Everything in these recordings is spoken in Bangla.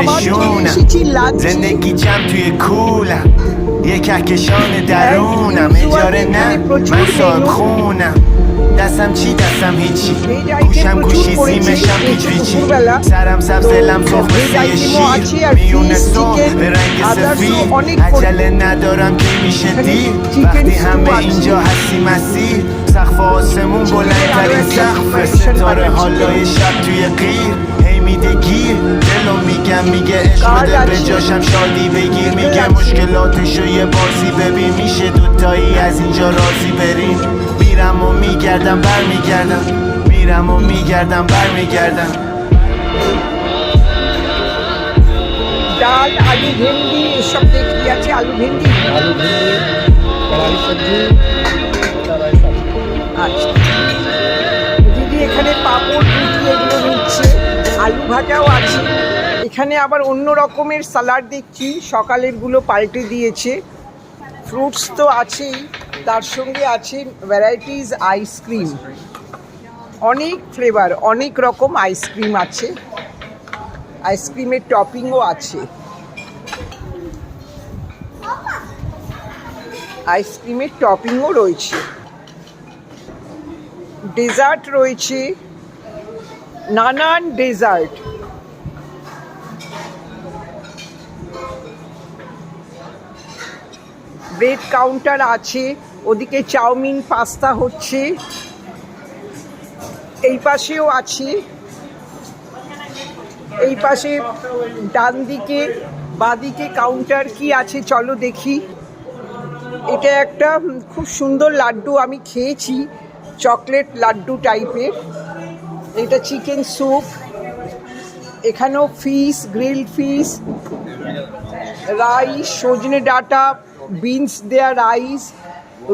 نشونم زندگی جمع توی کولم یه کهکشان درونم اجاره نه من صاحب خونم دستم چی دستم هیچی گوشم گوشی سیمشم پیچ پیچی سرم سبز دلم تخمه شیر میونه صبح به رنگ سفید عجله ندارم که میشه دیر وقتی همه اینجا هستی مسیر سقف آسمون بلندترین سقف ستاره حالای شب توی قیر هی میده گیر دلو میگه عشق بده به جاشم شادی بگیر میگه مشکلاتشو یه بازی ببین میشه دوتایی از اینجا راضی بریم میرم و میگردم برمیگردم میرم و میگردم برمیگردم ডাল আলু ভেন্ডি এসব দেখতে আছে আলু ভেন্ডি কড়াই সবজি আচ্ছা দিদি এখানে পাঁপড় রুটি এগুলো নিচ্ছে আলু ভাজাও আছে এখানে আবার অন্য রকমের সালাড দেখছি সকালেরগুলো পাল্টে দিয়েছে ফ্রুটস তো আছেই তার সঙ্গে আছে ভ্যারাইটিস আইসক্রিম অনেক ফ্লেভার অনেক রকম আইসক্রিম আছে আইসক্রিমের টপিংও আছে আইসক্রিমের টপিংও রয়েছে ডেজার্ট রয়েছে নানান ডেজার্ট ব্রেড কাউন্টার আছে ওদিকে চাউমিন পাস্তা হচ্ছে এই পাশেও আছে এই পাশে ডান দিকে বাঁদিকে কাউন্টার কি আছে চলো দেখি এটা একটা খুব সুন্দর লাড্ডু আমি খেয়েছি চকলেট লাড্ডু টাইপের এটা চিকেন স্যুপ এখানেও ফিশ গ্রিল ফিশ রাইস সজনে ডাঁটা বিনস দেয়া রাইস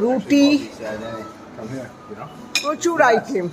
রুটি প্রচুর আইটেম